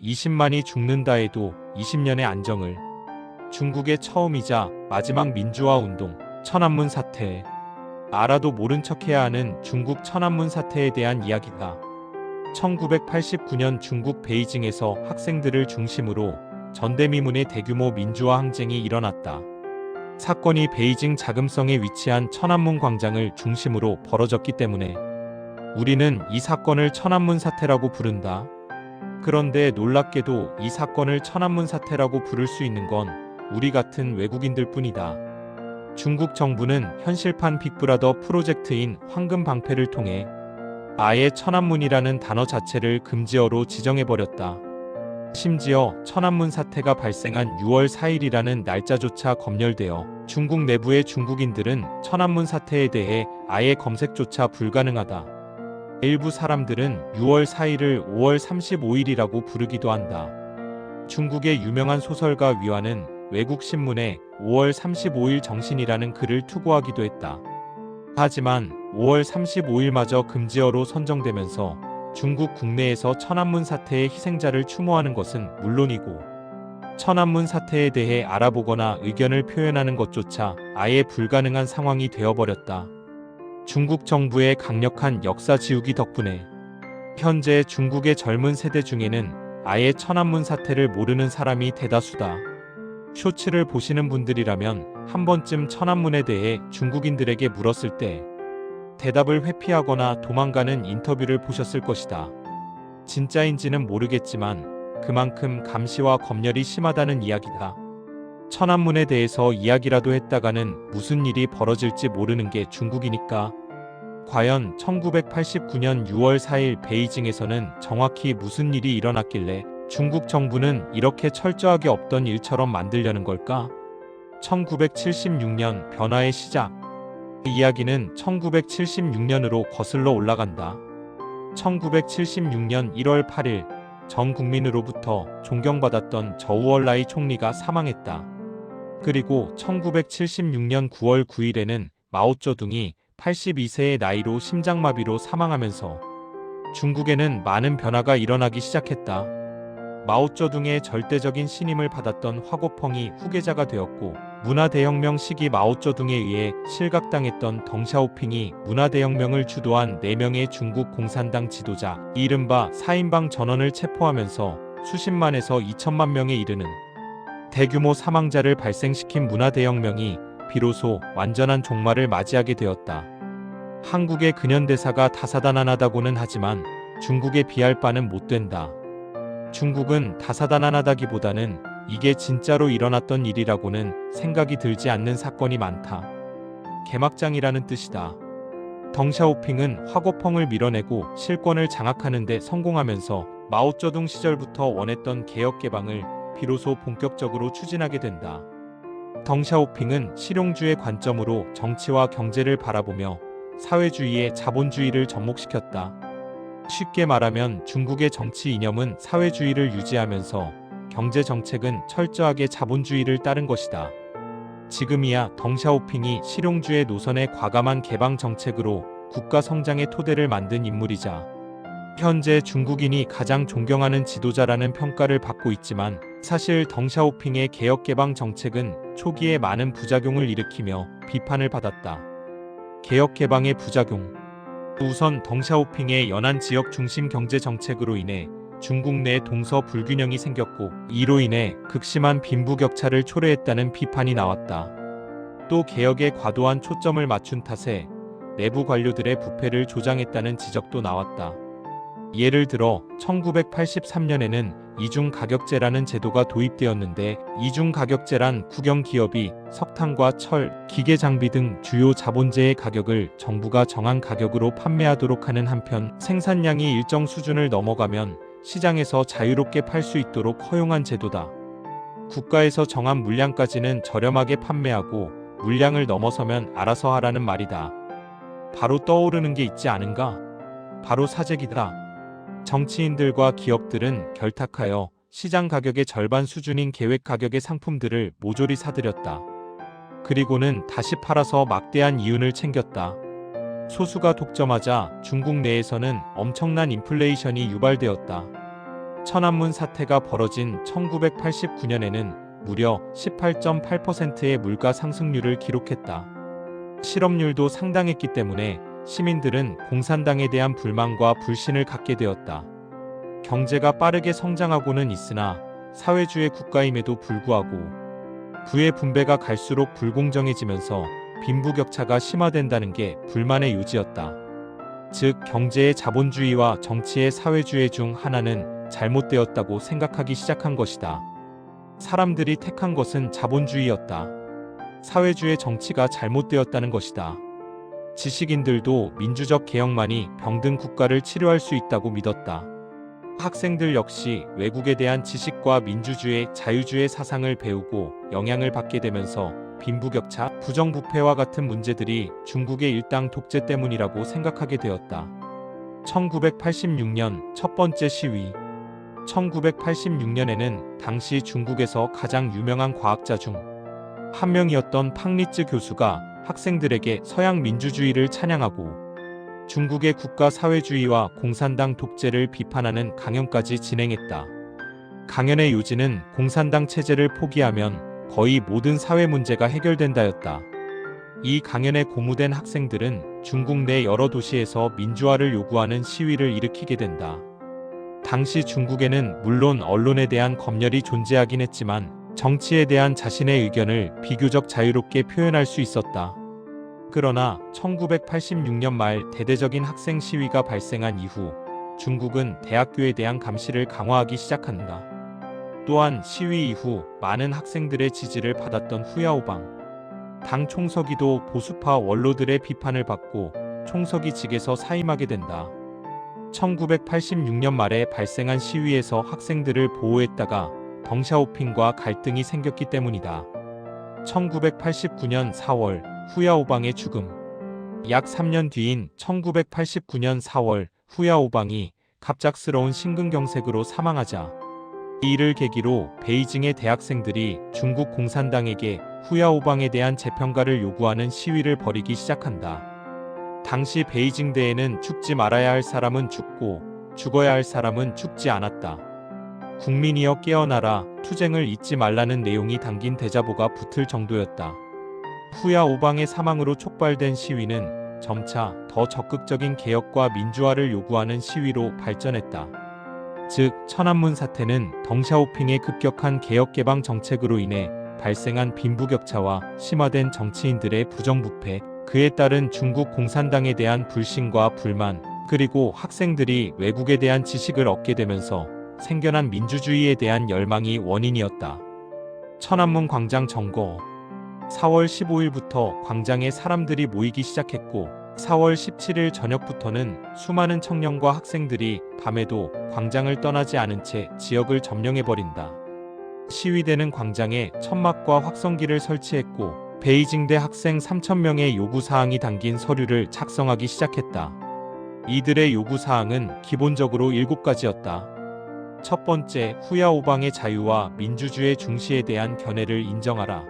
20만이 죽는다 해도 20년의 안정을. 중국의 처음이자 마지막 민주화 운동, 천안문 사태. 알아도 모른 척해야 하는 중국 천안문 사태에 대한 이야기다. 1989년 중국 베이징에서 학생들을 중심으로 전대미문의 대규모 민주화 항쟁이 일어났다. 사건이 베이징 자금성에 위치한 천안문 광장을 중심으로 벌어졌기 때문에 우리는 이 사건을 천안문 사태라고 부른다. 그런데 놀랍게도 이 사건을 천안문 사태라고 부를 수 있는 건 우리 같은 외국인들 뿐이다. 중국 정부는 현실판 빅브라더 프로젝트인 황금 방패를 통해 아예 천안문이라는 단어 자체를 금지어로 지정해버렸다. 심지어 천안문 사태가 발생한 6월 4일이라는 날짜조차 검열되어 중국 내부의 중국인들은 천안문 사태에 대해 아예 검색조차 불가능하다. 일부 사람들은 6월 4일을 5월 35일이라고 부르기도 한다. 중국의 유명한 소설가 위안은 외국 신문에 5월 35일 정신이라는 글을 투고하기도 했다. 하지만 5월 35일마저 금지어로 선정되면서 중국 국내에서 천안문 사태의 희생자를 추모하는 것은 물론이고 천안문 사태에 대해 알아보거나 의견을 표현하는 것조차 아예 불가능한 상황이 되어버렸다. 중국 정부의 강력한 역사 지우기 덕분에 현재 중국의 젊은 세대 중에는 아예 천안문 사태를 모르는 사람이 대다수다. 쇼츠를 보시는 분들이라면 한 번쯤 천안문에 대해 중국인들에게 물었을 때 대답을 회피하거나 도망가는 인터뷰를 보셨을 것이다. 진짜인지는 모르겠지만 그만큼 감시와 검열이 심하다는 이야기다. 천안문에 대해서 이야기라도 했다가는 무슨 일이 벌어질지 모르는 게 중국이니까. 과연 1989년 6월 4일 베이징에서는 정확히 무슨 일이 일어났길래 중국 정부는 이렇게 철저하게 없던 일처럼 만들려는 걸까? 1976년 변화의 시작. 이야기는 1976년으로 거슬러 올라간다. 1976년 1월 8일 전 국민으로부터 존경받았던 저우얼라이 총리가 사망했다. 그리고 1976년 9월 9일에는 마오쩌둥이 82세의 나이로 심장마비로 사망하면서 중국에는 많은 변화가 일어나기 시작했다. 마오쩌둥의 절대적인 신임을 받았던 화고펑이 후계자가 되었고 문화대혁명 시기 마오쩌둥에 의해 실각당했던 덩샤오핑이 문화대혁명을 주도한 4명의 중국 공산당 지도자 이른바 4인방 전원을 체포하면서 수십만에서 2천만 명에 이르는 대규모 사망자를 발생시킨 문화대혁명이 비로소 완전한 종말을 맞이하게 되었다. 한국의 근현대사가 다사다난하다고는 하지만 중국에 비할 바는 못된다. 중국은 다사다난하다기보다는 이게 진짜로 일어났던 일이라고는 생각이 들지 않는 사건이 많다. 개막장이라는 뜻이다. 덩샤오핑은 화고펑을 밀어내고 실권을 장악하는 데 성공하면서 마오쩌둥 시절부터 원했던 개혁 개방을 비로소 본격적으로 추진하게 된다. 덩샤오핑은 실용주의 관점으로 정치와 경제를 바라보며 사회주의의 자본주의를 접목시켰다. 쉽게 말하면 중국의 정치 이념은 사회주의를 유지하면서 경제 정책은 철저하게 자본주의를 따른 것이다. 지금이야 덩샤오핑이 실용주의 노선의 과감한 개방 정책으로 국가 성장의 토대를 만든 인물이자 현재 중국인이 가장 존경하는 지도자라는 평가를 받고 있지만 사실 덩샤오핑의 개혁 개방 정책은 초기에 많은 부작용을 일으키며 비판을 받았다. 개혁 개방의 부작용. 우선 덩샤오핑의 연안 지역 중심 경제 정책으로 인해 중국 내 동서 불균형이 생겼고 이로 인해 극심한 빈부격차를 초래했다는 비판이 나왔다. 또 개혁에 과도한 초점을 맞춘 탓에 내부 관료들의 부패를 조장했다는 지적도 나왔다. 예를 들어 1983년에는 이중가격제라는 제도가 도입되었는데 이중가격제란 국영기업이 석탄과 철, 기계장비 등 주요 자본재의 가격을 정부가 정한 가격으로 판매하도록 하는 한편 생산량이 일정 수준을 넘어가면 시장에서 자유롭게 팔 수 있도록 허용한 제도다. 국가에서 정한 물량까지는 저렴하게 판매하고 물량을 넘어서면 알아서 하라는 말이다. 바로 떠오르는 게 있지 않은가? 바로 사재기다. 정치인들과 기업들은 결탁하여 시장 가격의 절반 수준인 계획 가격의 상품들을 모조리 사들였다. 그리고는 다시 팔아서 막대한 이윤을 챙겼다. 소수가 독점하자 중국 내에서는 엄청난 인플레이션이 유발되었다. 천안문 사태가 벌어진 1989년에는 무려 18.8%의 물가 상승률을 기록했다. 실업률도 상당했기 때문에 시민들은 공산당에 대한 불만과 불신을 갖게 되었다. 경제가 빠르게 성장하고는 있으나 사회주의 국가임에도 불구하고 부의 분배가 갈수록 불공정해지면서 빈부격차가 심화된다는 게 불만의 요지였다. 즉 경제의 자본주의와 정치의 사회주의 중 하나는 잘못되었다고 생각하기 시작한 것이다. 사람들이 택한 것은 자본주의였다. 사회주의 정치가 잘못되었다는 것이다. 지식인들도 민주적 개혁만이 병든 국가를 치료할 수 있다고 믿었다. 학생들 역시 외국에 대한 지식과 민주주의, 자유주의 사상을 배우고 영향을 받게 되면서 빈부격차, 부정부패와 같은 문제들이 중국의 일당 독재 때문이라고 생각하게 되었다. 1986년 첫 번째 시위. 1986년에는 당시 중국에서 가장 유명한 과학자 중 한 명이었던 팡리츠 교수가 학생들에게 서양 민주주의를 찬양하고 중국의 국가 사회주의와 공산당 독재를 비판하는 강연까지 진행했다. 강연의 요지는 공산당 체제를 포기하면 거의 모든 사회 문제가 해결된다였다. 이 강연에 고무된 학생들은 중국 내 여러 도시에서 민주화를 요구하는 시위를 일으키게 된다. 당시 중국에는 물론 언론에 대한 검열이 존재하긴 했지만 정치에 대한 자신의 의견을 비교적 자유롭게 표현할 수 있었다. 그러나 1986년 말 대대적인 학생 시위가 발생한 이후 중국은 대학교에 대한 감시를 강화하기 시작한다. 또한 시위 이후 많은 학생들의 지지를 받았던 후야오방 당 총서기도 보수파 원로들의 비판을 받고 총서기직에서 사임하게 된다. 1986년 말에 발생한 시위에서 학생들을 보호했다가 덩샤오핑과 갈등이 생겼기 때문이다. 1989년 4월 후야오방의 죽음. 약 3년 뒤인 1989년 4월 후야오방이 갑작스러운 심근경색으로 사망하자 이를 계기로 베이징의 대학생들이 중국 공산당에게 후야오방에 대한 재평가를 요구하는 시위를 벌이기 시작한다. 당시 베이징대에는 죽지 말아야 할 사람은 죽고 죽어야 할 사람은 죽지 않았다. 국민이여 깨어나라, 투쟁을 잊지 말라는 내용이 담긴 대자보가 붙을 정도였다. 후야오방의 사망으로 촉발된 시위는 점차 더 적극적인 개혁과 민주화를 요구하는 시위로 발전했다. 즉, 천안문 사태는 덩샤오핑의 급격한 개혁개방 정책으로 인해 발생한 빈부격차와 심화된 정치인들의 부정부패, 그에 따른 중국 공산당에 대한 불신과 불만, 그리고 학생들이 외국에 대한 지식을 얻게 되면서 생겨난 민주주의에 대한 열망이 원인이었다. 천안문 광장 점거. 4월 15일부터 광장에 사람들이 모이기 시작했고 4월 17일 저녁부터는 수많은 청년과 학생들이 밤에도 광장을 떠나지 않은 채 지역을 점령해버린다. 시위대는 광장에 천막과 확성기를 설치했고 베이징대 학생 3,000명의 요구사항이 담긴 서류를 작성하기 시작했다. 이들의 요구사항은 기본적으로 7가지였다. 첫 번째, 후야오방의 자유와 민주주의 중시에 대한 견해를 인정하라.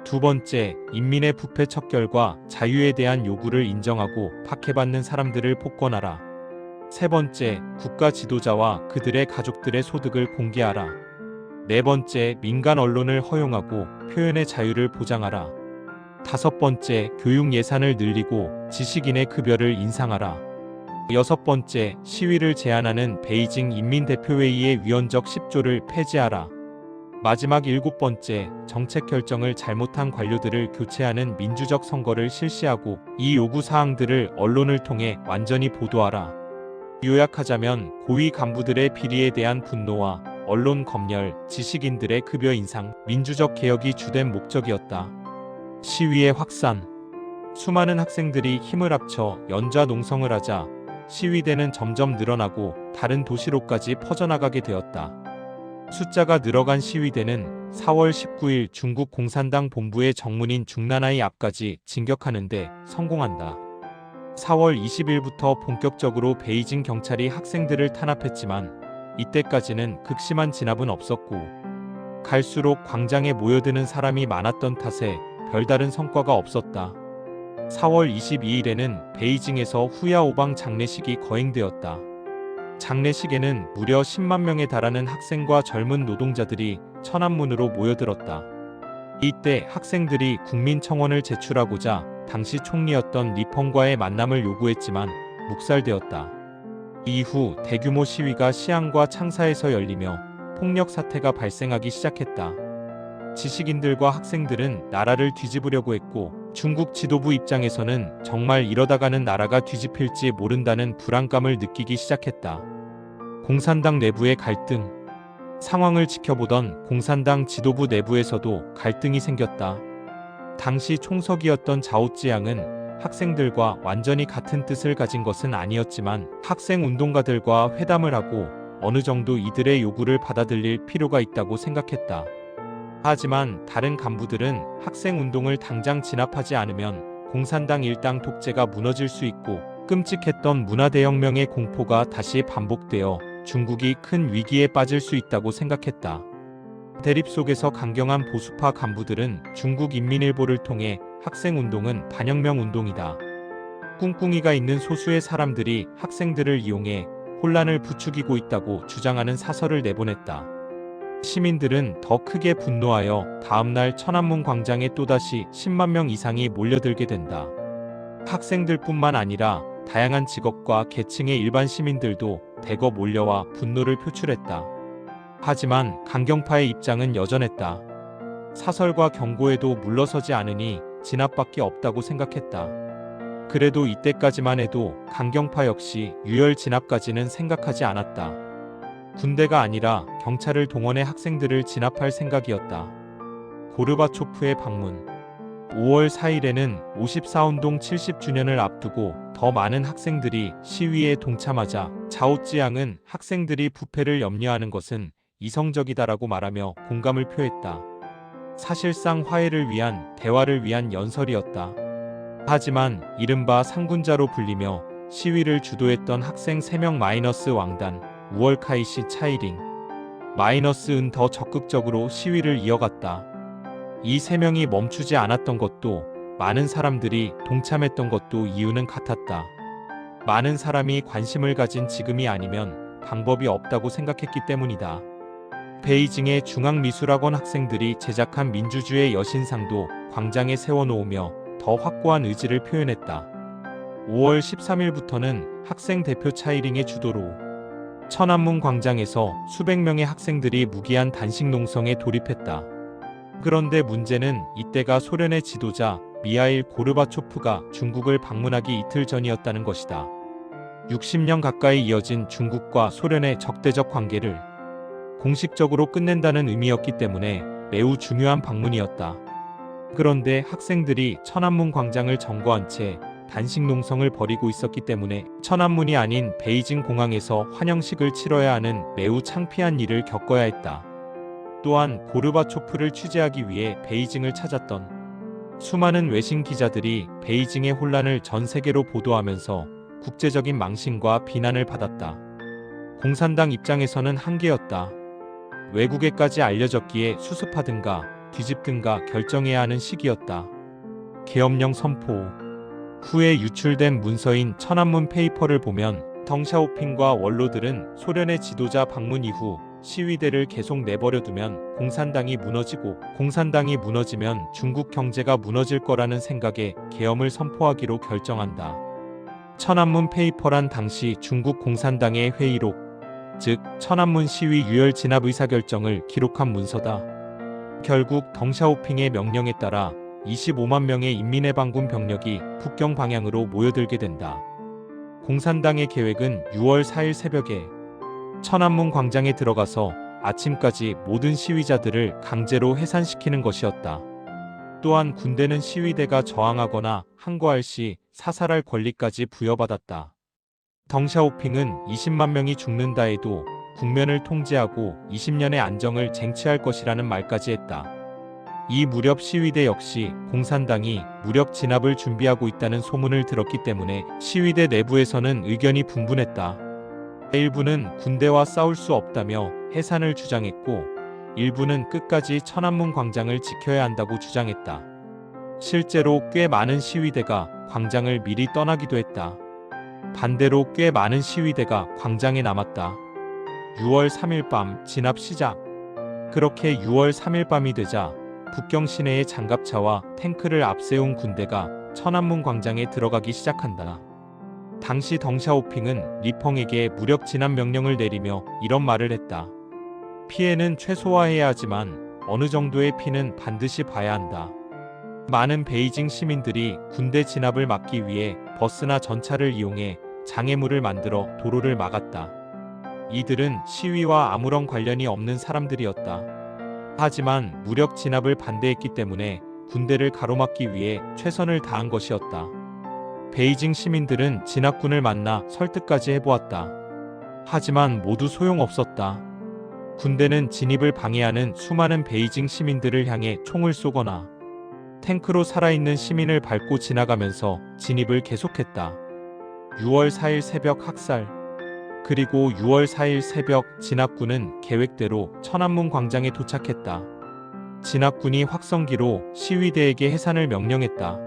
두 번째, 인민의 부패 척결과 자유에 대한 요구를 인정하고 박해받는 사람들을 복권하라. 세 번째, 국가 지도자와 그들의 가족들의 소득을 공개하라. 네 번째, 민간 언론을 허용하고 표현의 자유를 보장하라. 다섯 번째, 교육 예산을 늘리고 지식인의 급여를 인상하라. 여섯 번째, 시위를 제한하는 베이징 인민대표회의의 위헌적 10조를 폐지하라. 마지막 7번째, 정책 결정을 잘못한 관료들을 교체하는 민주적 선거를 실시하고 이 요구사항들을 언론을 통해 완전히 보도하라. 요약하자면 고위 간부들의 비리에 대한 분노와 언론 검열, 지식인들의 급여 인상, 민주적 개혁이 주된 목적이었다. 시위의 확산. 수많은 학생들이 힘을 합쳐 연좌 농성을 하자 시위대는 점점 늘어나고 다른 도시로까지 퍼져나가게 되었다. 숫자가 늘어간 시위대는 4월 19일 중국 공산당 본부의 정문인 중난하이 앞까지 진격하는 데 성공한다. 4월 20일부터 본격적으로 베이징 경찰이 학생들을 탄압했지만 이때까지는 극심한 진압은 없었고 갈수록 광장에 모여드는 사람이 많았던 탓에 별다른 성과가 없었다. 4월 22일에는 베이징에서 후야오방 장례식이 거행되었다. 장례식에는 무려 10만 명에 달하는 학생과 젊은 노동자들이 천안문으로 모여들었다. 이때 학생들이 국민청원을 제출하고자 당시 총리였던 리펑과의 만남을 요구했지만 묵살되었다. 이후 대규모 시위가 시안과 창사에서 열리며 폭력 사태가 발생하기 시작했다. 지식인들과 학생들은 나라를 뒤집으려고 했고 중국 지도부 입장에서는 정말 이러다가는 나라가 뒤집힐지 모른다는 불안감을 느끼기 시작했다. 공산당 내부의 갈등. 상황을 지켜보던 공산당 지도부 내부에서도 갈등이 생겼다. 당시 총석이었던 자오찌양은 학생들과 완전히 같은 뜻을 가진 것은 아니었지만 학생 운동가들과 회담을 하고 어느 정도 이들의 요구를 받아들일 필요가 있다고 생각했다. 하지만 다른 간부들은 학생 운동을 당장 진압하지 않으면 공산당 일당 독재가 무너질 수 있고 끔찍했던 문화대혁명의 공포가 다시 반복되어 중국이 큰 위기에 빠질 수 있다고 생각했다. 대립 속에서 강경한 보수파 간부들은 중국인민일보를 통해 학생운동은 반혁명 운동이다. 꿍꿍이가 있는 소수의 사람들이 학생들을 이용해 혼란을 부추기고 있다고 주장하는 사설을 내보냈다. 시민들은 더 크게 분노하여 다음날 천안문 광장에 또다시 10만 명 이상이 몰려들게 된다. 학생들뿐만 아니라 다양한 직업과 계층의 일반 시민들도 대거 몰려와 분노를 표출했다. 하지만 강경파의 입장은 여전했다. 사설과 경고에도 물러서지 않으니 진압밖에 없다고 생각했다. 그래도 이때까지만 해도 강경파 역시 유혈 진압까지는 생각하지 않았다. 군대가 아니라 경찰을 동원해 학생들을 진압할 생각이었다. 고르바초프의 방문. 5월 4일에는 54운동 70주년을 앞두고 더 많은 학생들이 시위에 동참하자 자오찌양은 학생들이 부패를 염려하는 것은 이성적이다라고 말하며 공감을 표했다. 사실상 화해를 위한 대화를 위한 연설이었다. 하지만 이른바 상군자로 불리며 시위를 주도했던 학생 3명 마이너스 왕단, 우월카이시 차이링, 마이너스은 더 적극적으로 시위를 이어갔다. 이 3명이 멈추지 않았던 것도 많은 사람들이 동참했던 것도 이유는 같았다. 많은 사람이 관심을 가진 지금이 아니면 방법이 없다고 생각했기 때문이다. 베이징의 중앙미술학원 학생들이 제작한 민주주의 여신상도 광장에 세워놓으며 더 확고한 의지를 표현했다. 5월 13일부터는 학생 대표 차이링의 주도로 천안문 광장에서 수백 명의 학생들이 무기한 단식 농성에 돌입했다. 그런데 문제는 이때가 소련의 지도자 미하일 고르바초프가 중국을 방문하기 이틀 전이었다는 것이다. 60년 가까이 이어진 중국과 소련의 적대적 관계를 공식적으로 끝낸다는 의미였기 때문에 매우 중요한 방문이었다. 그런데 학생들이 천안문 광장을 점거한 채 단식 농성을 벌이고 있었기 때문에 천안문이 아닌 베이징 공항에서 환영식을 치러야 하는 매우 창피한 일을 겪어야 했다. 또한 고르바초프를 취재하기 위해 베이징을 찾았던 수많은 외신 기자들이 베이징의 혼란을 전 세계로 보도하면서 국제적인 망신과 비난을 받았다. 공산당 입장에서는 한계였다. 외국에까지 알려졌기에 수습하든가 뒤집든가 결정해야 하는 시기였다. 계엄령 선포 후에 유출된 문서인 천안문 페이퍼를 보면 덩샤오핑과 원로들은 소련의 지도자 방문 이후 시위대를 계속 내버려두면 공산당이 무너지고 공산당이 무너지면 중국 경제가 무너질 거라는 생각에 계엄을 선포하기로 결정한다. 천안문 페이퍼란 당시 중국 공산당의 회의록, 즉 천안문 시위 유혈 진압 의사결정을 기록한 문서다. 결국 덩샤오핑의 명령에 따라 25만 명의 인민해방군 병력이 북경 방향으로 모여들게 된다. 공산당의 계획은 6월 4일 새벽에 천안문 광장에 들어가서 아침까지 모든 시위자들을 강제로 해산시키는 것이었다. 또한 군대는 시위대가 저항하거나 항거할 시 사살할 권리까지 부여받았다. 덩샤오핑은 20만 명이 죽는다 해도 국면을 통제하고 20년의 안정을 쟁취할 것이라는 말까지 했다. 이 무렵 시위대 역시 공산당이 무력 진압을 준비하고 있다는 소문을 들었기 때문에 시위대 내부에서는 의견이 분분했다. 일부는 군대와 싸울 수 없다며 해산을 주장했고 일부는 끝까지 천안문 광장을 지켜야 한다고 주장했다. 실제로 꽤 많은 시위대가 광장을 미리 떠나기도 했다. 반대로 꽤 많은 시위대가 광장에 남았다. 6월 3일 밤 진압 시작. 그렇게 6월 3일 밤이 되자 북경 시내의 장갑차와 탱크를 앞세운 군대가 천안문 광장에 들어가기 시작한다. 당시 덩샤오핑은 리펑에게 무력 진압 명령을 내리며 이런 말을 했다. 피해는 최소화해야 하지만 어느 정도의 피는 반드시 봐야 한다. 많은 베이징 시민들이 군대 진압을 막기 위해 버스나 전차를 이용해 장애물을 만들어 도로를 막았다. 이들은 시위와 아무런 관련이 없는 사람들이었다. 하지만 무력 진압을 반대했기 때문에 군대를 가로막기 위해 최선을 다한 것이었다. 베이징 시민들은 진압군을 만나 설득까지 해보았다. 하지만 모두 소용없었다. 군대는 진입을 방해하는 수많은 베이징 시민들을 향해 총을 쏘거나 탱크로 살아있는 시민을 밟고 지나가면서 진입을 계속했다. 6월 4일 새벽 학살. 그리고 6월 4일 새벽 진압군은 계획대로 천안문 광장에 도착했다. 진압군이 확성기로 시위대에게 해산을 명령했다.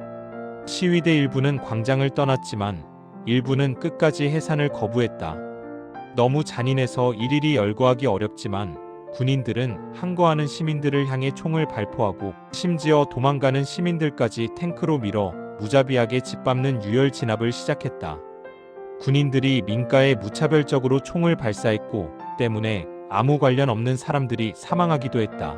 시위대 일부는 광장을 떠났지만 일부는 끝까지 해산을 거부했다. 너무 잔인해서 일일이 열거하기 어렵지만 군인들은 항거하는 시민들을 향해 총을 발포하고 심지어 도망가는 시민들까지 탱크로 밀어 무자비하게 짓밟는 유혈 진압을 시작했다. 군인들이 민가에 무차별적으로 총을 발사했고 때문에 아무 관련 없는 사람들이 사망하기도 했다.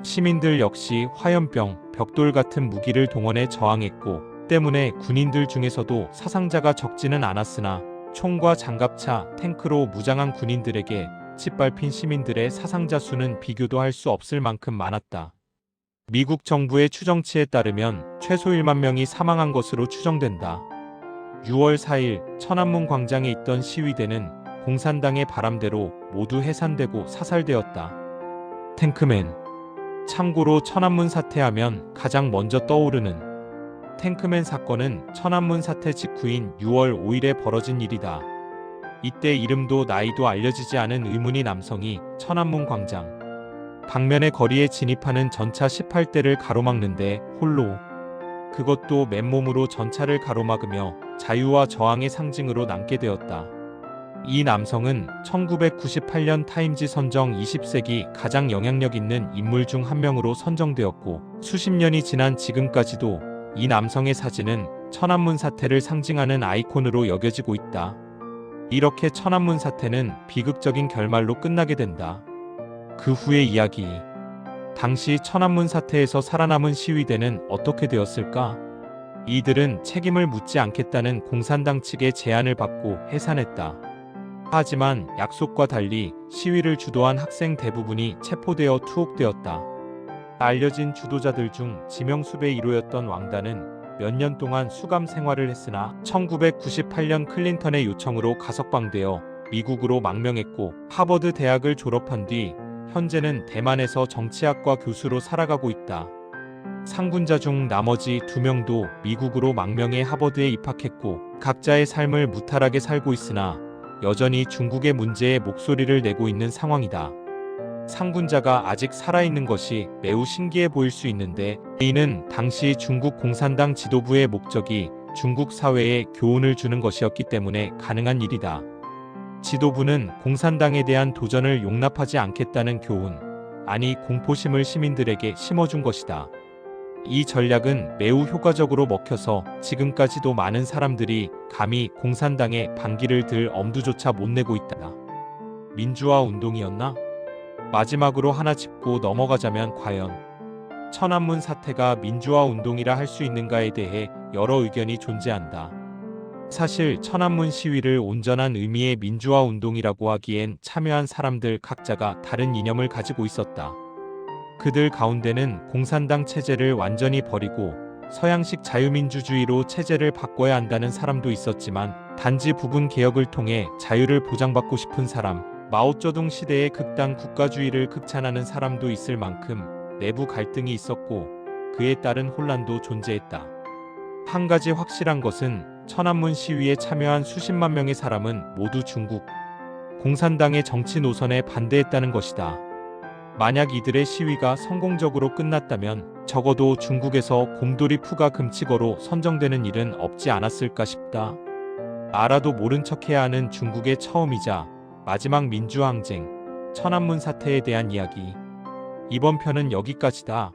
시민들 역시 화염병, 벽돌 같은 무기를 동원해 저항했고 때문에 군인들 중에서도 사상자가 적지는 않았으나 총과 장갑차, 탱크로 무장한 군인들에게 짓밟힌 시민들의 사상자 수는 비교도 할 수 없을 만큼 많았다. 미국 정부의 추정치에 따르면 최소 1만 명이 사망한 것으로 추정된다. 6월 4일 천안문 광장에 있던 시위대는 공산당의 바람대로 모두 해산되고 사살되었다. 탱크맨. 참고로 천안문 사태하면 가장 먼저 떠오르는 탱크맨 사건은 천안문 사태 직후인 6월 5일에 벌어진 일이다. 이때 이름도 나이도 알려지지 않은 의문의 남성이 천안문 광장 방면의 거리에 진입하는 전차 18대를 가로막는데 홀로, 그것도 맨몸으로 전차를 가로막으며 자유와 저항의 상징으로 남게 되었다. 이 남성은 1998년 타임지 선정 20세기 가장 영향력 있는 인물 중 한 명으로 선정되었고 수십 년이 지난 지금까지도 이 남성의 사진은 천안문 사태를 상징하는 아이콘으로 여겨지고 있다. 이렇게 천안문 사태는 비극적인 결말로 끝나게 된다. 그 후의 이야기. 당시 천안문 사태에서 살아남은 시위대는 어떻게 되었을까? 이들은 책임을 묻지 않겠다는 공산당 측의 제안을 받고 해산했다. 하지만 약속과 달리 시위를 주도한 학생 대부분이 체포되어 투옥되었다. 알려진 주도자들 중 지명수배 1호였던 왕단은 몇 년 동안 수감 생활을 했으나 1998년 클린턴의 요청으로 가석방되어 미국으로 망명했고 하버드 대학을 졸업한 뒤 현재는 대만에서 정치학과 교수로 살아가고 있다. 상군자 중 나머지 2명도 미국으로 망명해 하버드에 입학했고 각자의 삶을 무탈하게 살고 있으나 여전히 중국의 문제에 목소리를 내고 있는 상황이다. 상군자가 아직 살아있는 것이 매우 신기해 보일 수 있는데 이는 당시 중국 공산당 지도부의 목적이 중국 사회에 교훈을 주는 것이었기 때문에 가능한 일이다. 지도부는 공산당에 대한 도전을 용납하지 않겠다는 교훈, 아니 공포심을 시민들에게 심어준 것이다. 이 전략은 매우 효과적으로 먹혀서 지금까지도 많은 사람들이 감히 공산당의 반기를 들 엄두조차 못 내고 있다. 민주화 운동이었나? 마지막으로 하나 짚고 넘어가자면 과연 천안문 사태가 민주화 운동이라 할 수 있는가에 대해 여러 의견이 존재한다. 사실 천안문 시위를 온전한 의미의 민주화 운동이라고 하기엔 참여한 사람들 각자가 다른 이념을 가지고 있었다. 그들 가운데는 공산당 체제를 완전히 버리고 서양식 자유민주주의로 체제를 바꿔야 한다는 사람도 있었지만 단지 부분 개혁을 통해 자유를 보장받고 싶은 사람, 마오쩌둥 시대의 극단 국가주의를 극찬하는 사람도 있을 만큼 내부 갈등이 있었고 그에 따른 혼란도 존재했다. 한 가지 확실한 것은 천안문 시위에 참여한 수십만 명의 사람은 모두 중국 공산당의 정치 노선에 반대했다는 것이다. 만약 이들의 시위가 성공적으로 끝났다면 적어도 중국에서 곰돌이 푸가 금치거로 선정되는 일은 없지 않았을까 싶다. 알아도 모른 척해야 하는 중국의 처음이자 마지막 민주항쟁, 천안문 사태에 대한 이야기. 이번 편은 여기까지다.